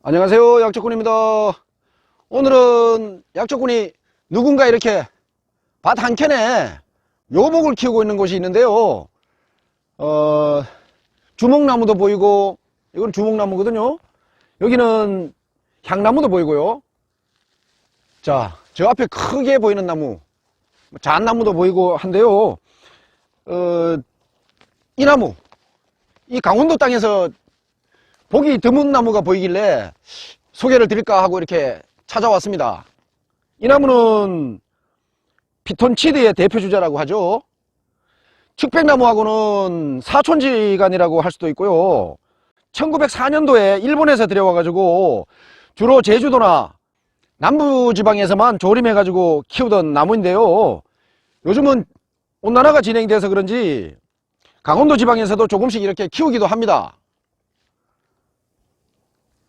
안녕하세요, 약초꾼입니다. 오늘은 약초꾼이 누군가 이렇게 밭 한켠에 묘목을 키우고 있는 곳이 있는데요. 주목나무도 보이고, 이건 주목나무거든요. 여기는 향나무도 보이고요. 자, 저 앞에 크게 보이는 나무, 잣나무도 보이고 한데요. 이 나무, 이 강원도 땅에서 보기 드문 나무가 보이길래 소개를 드릴까 하고 이렇게 찾아왔습니다. 이 나무는 피톤치드의 대표주자라고 하죠. 측백나무하고는 사촌지간이라고 할 수도 있고요. 1904년도에 일본에서 들여와가지고 주로 제주도나 남부지방에서만 조림해가지고 키우던 나무인데요. 요즘은 온난화가 진행돼서 그런지 강원도 지방에서도 조금씩 이렇게 키우기도 합니다.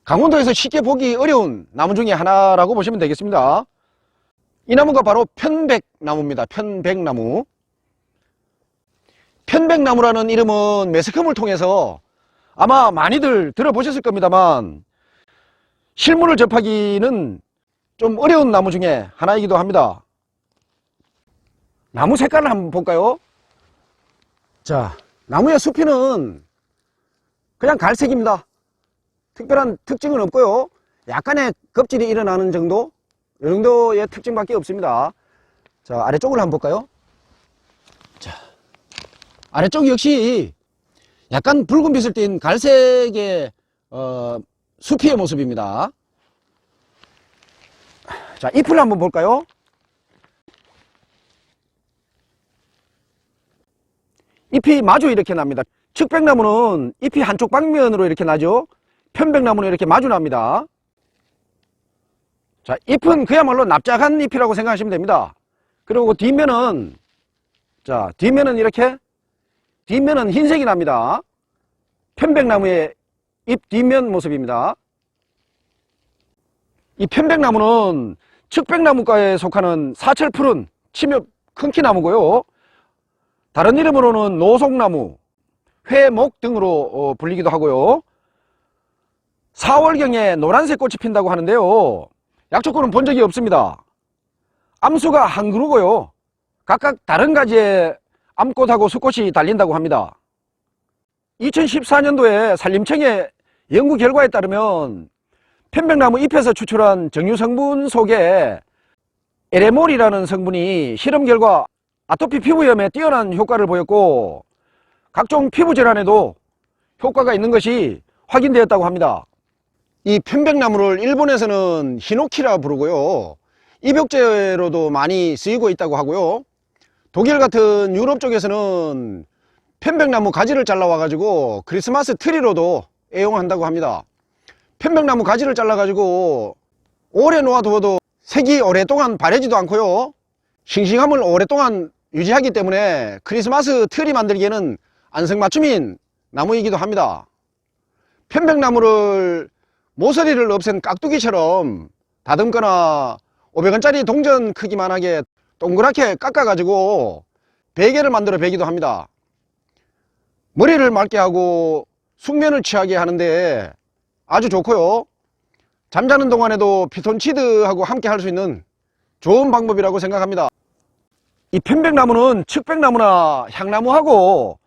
강원도에서 쉽게 보기 어려운 나무 중에 하나라고 보시면 되겠습니다. 이 나무가 바로 편백나무입니다. 편백나무. 편백나무라는 이름은 매스컴을 통해서 아마 많이들 들어보셨을 겁니다만 실물을 접하기는 좀 어려운 나무 중에 하나이기도 합니다. 나무 색깔을 한번 볼까요? 자, 나무의 수피는 그냥 갈색입니다. 특별한 특징은 없고요. 약간의 겁질이 일어나는 정도, 이 정도의 특징밖에 없습니다. 자, 아래쪽을 한번 볼까요? 자, 아래쪽 역시 약간 붉은 빛을 띤 갈색의 수피의 모습입니다. 자, 잎을 한번 볼까요? 잎이 마주 이렇게 납니다. 측백나무는 잎이 한쪽 방면으로 이렇게 나죠. 편백나무는 이렇게 마주 납니다. 자, 잎은 그야말로 납작한 잎이라고 생각하시면 됩니다. 그리고 뒷면은, 자, 뒷면은 이렇게, 뒷면은 흰색이 납니다. 편백나무의 잎 뒷면 모습입니다. 이 편백나무는 측백나무과에 속하는 사철푸른 침엽 큰키나무고요. 다른 이름으로는 노송나무, 회목 등으로 불리기도 하고요. 4월경에 노란색 꽃이 핀다고 하는데요. 약초꾼은 본 적이 없습니다. 암수가 한 그루고요. 각각 다른 가지의 암꽃하고 수꽃이 달린다고 합니다. 2014년도에 산림청의 연구 결과에 따르면 편백나무 잎에서 추출한 정유 성분 속에 에레몰이라는 성분이 실험 결과 아토피 피부염에 뛰어난 효과를 보였고 각종 피부 질환에도 효과가 있는 것이 확인되었다고 합니다. 이 편백나무를 일본에서는 히노키라 부르고요. 입욕제로도 많이 쓰이고 있다고 하고요. 독일 같은 유럽 쪽에서는 편백나무 가지를 잘라와 가지고 크리스마스 트리로도 애용한다고 합니다. 편백나무 가지를 잘라 가지고 오래 놓아두어도 색이 오랫동안 바래지도 않고요. 싱싱함을 오랫동안 유지하기 때문에 크리스마스 트리 만들기에는 안성맞춤인 나무이기도 합니다. 편백나무를 모서리를 없앤 깍두기처럼 다듬거나 500원짜리 동전 크기만하게 동그랗게 깎아가지고 베개를 만들어 베기도 합니다. 머리를 맑게 하고 숙면을 취하게 하는데 아주 좋고요. 잠자는 동안에도 피톤치드하고 함께 할 수 있는 좋은 방법이라고 생각합니다. 이 편백나무는 측백나무나 향나무하고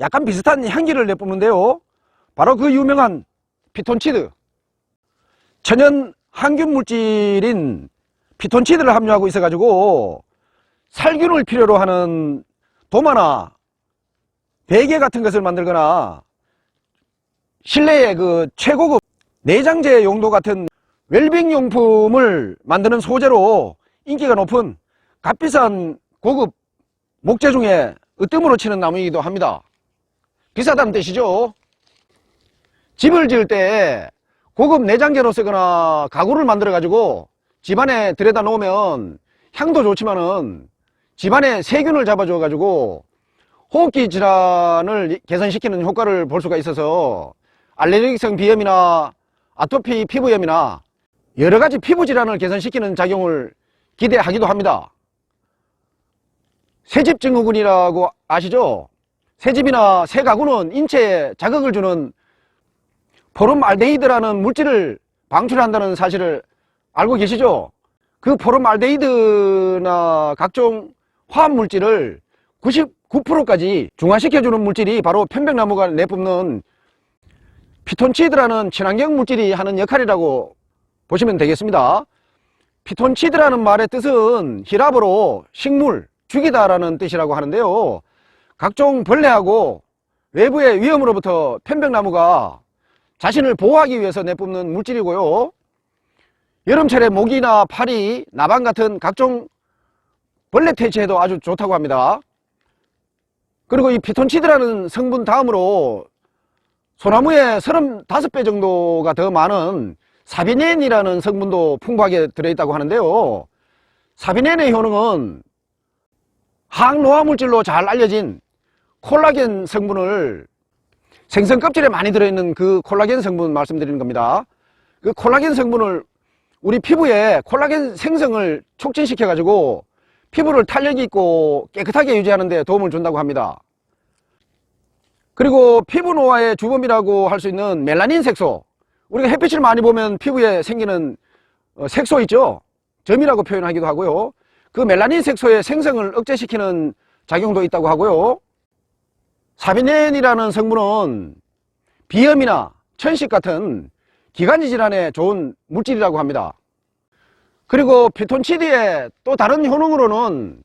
약간 비슷한 향기를 내뿜는데요. 바로 그 유명한 피톤치드, 천연 항균 물질인 피톤치드를 함유하고 있어 가지고 살균을 필요로 하는 도마나 베개 같은 것을 만들거나 실내에 그 최고급 내장재 용도 같은 웰빙 용품을 만드는 소재로 인기가 높은 값비싼 고급 목재 중에 으뜸으로 치는 나무이기도 합니다. 비싸다는 뜻이죠. 집을 지을 때 고급 내장재로 쓰거나 가구를 만들어 가지고 집안에 들여다 놓으면 향도 좋지만은 집안에 세균을 잡아줘 가지고 호흡기 질환을 개선시키는 효과를 볼 수가 있어서 알레르기성 비염이나 아토피 피부염이나 여러가지 피부 질환을 개선시키는 작용을 기대하기도 합니다. 새집 증후군이라고 아시죠? 새집이나 새가구는 인체에 자극을 주는 포름알데히드라는 물질을 방출한다는 사실을 알고 계시죠? 그 포름알데히드나 각종 화합물질을 99%까지 중화시켜주는 물질이 바로 편백나무가 내뿜는 피톤치드라는 친환경 물질이 하는 역할이라고 보시면 되겠습니다. 피톤치드라는 말의 뜻은 히라브로 식물, 죽이다라는 뜻이라고 하는데요. 각종 벌레하고 외부의 위험으로부터 편백나무가 자신을 보호하기 위해서 내뿜는 물질이고요. 여름철에 모기나 파리, 나방 같은 각종 벌레 퇴치에도 아주 좋다고 합니다. 그리고 이 피톤치드라는 성분 다음으로 소나무의 35배 정도가 더 많은 사비넨이라는 성분도 풍부하게 들어있다고 하는데요. 사비넨의 효능은 항노화물질로 잘 알려진 콜라겐 성분을 생선 껍질에 많이 들어있는 그 콜라겐 성분 말씀드리는 겁니다. 그 콜라겐 성분을 우리 피부에 콜라겐 생성을 촉진시켜 가지고 피부를 탄력 있고 깨끗하게 유지하는 데 도움을 준다고 합니다. 그리고 피부 노화의 주범이라고 할 수 있는 멜라닌 색소, 우리가 햇빛을 많이 보면 피부에 생기는 색소 있죠? 점이라고 표현하기도 하고요. 그 멜라닌 색소의 생성을 억제시키는 작용도 있다고 하고요. 사비넨이라는 성분은 비염이나 천식 같은 기관지 질환에 좋은 물질이라고 합니다. 그리고 피톤치드의 또 다른 효능으로는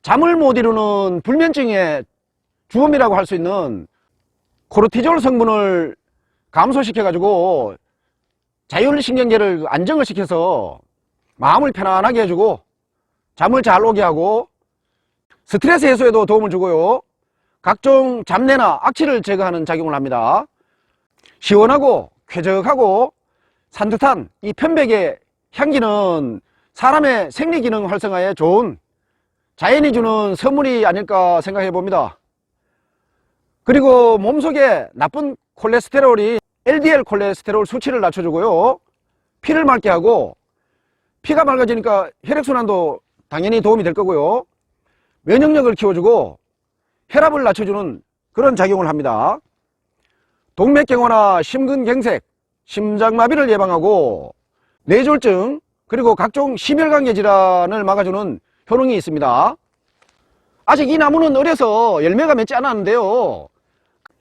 잠을 못 이루는 불면증의 주범이라고 할 수 있는 코르티졸 성분을 감소시켜 가지고 자율신경계를 안정을 시켜서 마음을 편안하게 해주고 잠을 잘 오게 하고 스트레스 해소에도 도움을 주고요. 각종 잡내나 악취를 제거하는 작용을 합니다. 시원하고 쾌적하고 산뜻한 이 편백의 향기는 사람의 생리기능 활성화에 좋은 자연이 주는 선물이 아닐까 생각해 봅니다. 그리고 몸속에 나쁜 콜레스테롤이 LDL 콜레스테롤 수치를 낮춰주고요. 피를 맑게 하고 피가 맑아지니까 혈액순환도 당연히 도움이 될 거고요. 면역력을 키워주고 혈압을 낮춰주는 그런 작용을 합니다. 동맥경화나 심근경색, 심장마비를 예방하고 뇌졸중 그리고 각종 심혈관계 질환을 막아주는 효능이 있습니다. 아직 이 나무는 어려서 열매가 맺지 않았는데요.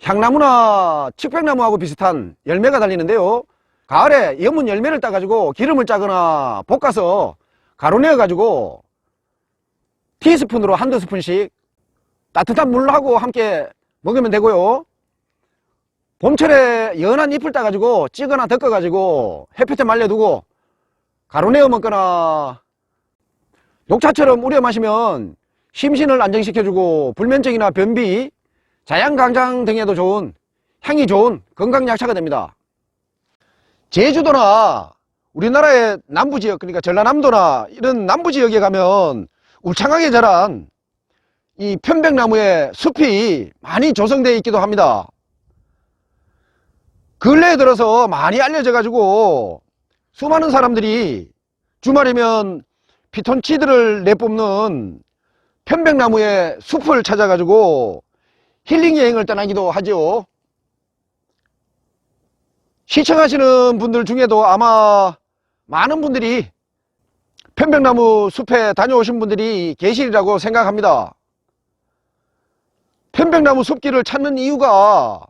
향나무나 칡백나무하고 비슷한 열매가 달리는데요. 가을에 연문 열매를 따가지고 기름을 짜거나 볶아서 가루내어 가지고 티스푼으로 한두 스푼씩 따뜻한 물하고 함께 먹으면 되고요. 봄철에 연한 잎을 따가지고 찌거나 덮어가지고 햇볕에 말려두고 가루내어 먹거나 녹차처럼 우려 마시면 심신을 안정시켜주고 불면증이나 변비, 자양강장 등에도 좋은 향이 좋은 건강약차가 됩니다. 제주도나 우리나라의 남부지역, 그러니까 전라남도나 이런 남부지역에 가면 울창하게 자란 이 편백나무의 숲이 많이 조성되어 있기도 합니다. 근래에 들어서 많이 알려져 가지고 수많은 사람들이 주말이면 피톤치드를 내뿜는 편백나무의 숲을 찾아 가지고 힐링 여행을 떠나기도 하죠. 시청하시는 분들 중에도 아마 많은 분들이 편백나무 숲에 다녀오신 분들이 계시리라고 생각합니다. 편백나무 숲길을 찾는 이유가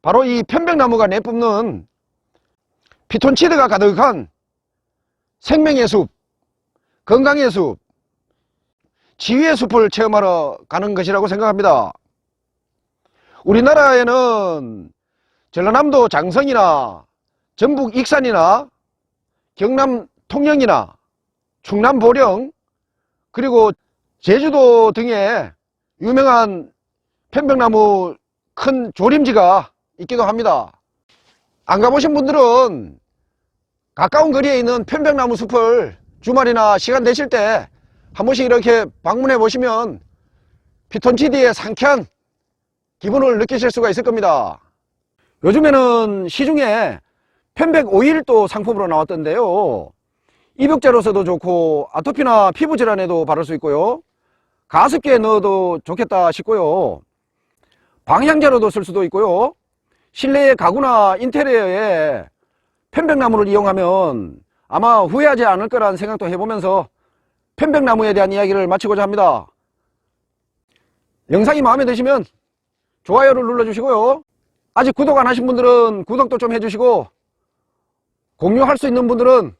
바로 이 편백나무가 내뿜는 피톤치드가 가득한 생명의 숲, 건강의 숲, 지위의 숲을 체험하러 가는 것이라고 생각합니다. 우리나라에는 전라남도 장성이나 전북 익산이나 경남 통영이나 충남 보령 그리고 제주도 등에 유명한 편백나무 큰 조림지가 있기도 합니다. 안 가보신 분들은 가까운 거리에 있는 편백나무 숲을 주말이나 시간 되실 때 한 번씩 이렇게 방문해 보시면 피톤치드의 상쾌한 기분을 느끼실 수가 있을 겁니다. 요즘에는 시중에 편백 오일도 상품으로 나왔던데요. 입욕제로서도 좋고 아토피나 피부 질환에도 바를 수 있고요. 가습기에 넣어도 좋겠다 싶고요. 방향제로도 쓸 수도 있고요. 실내의 가구나 인테리어에 편백나무를 이용하면 아마 후회하지 않을 거라는 생각도 해보면서 편백나무에 대한 이야기를 마치고자 합니다. 영상이 마음에 드시면 좋아요를 눌러주시고요. 아직 구독 안 하신 분들은 구독도 좀 해주시고, 공유할 수 있는 분들은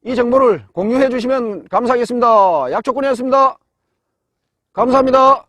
이 정보를 공유해 주시면 감사하겠습니다. 약초꾼이었습니다. 감사합니다.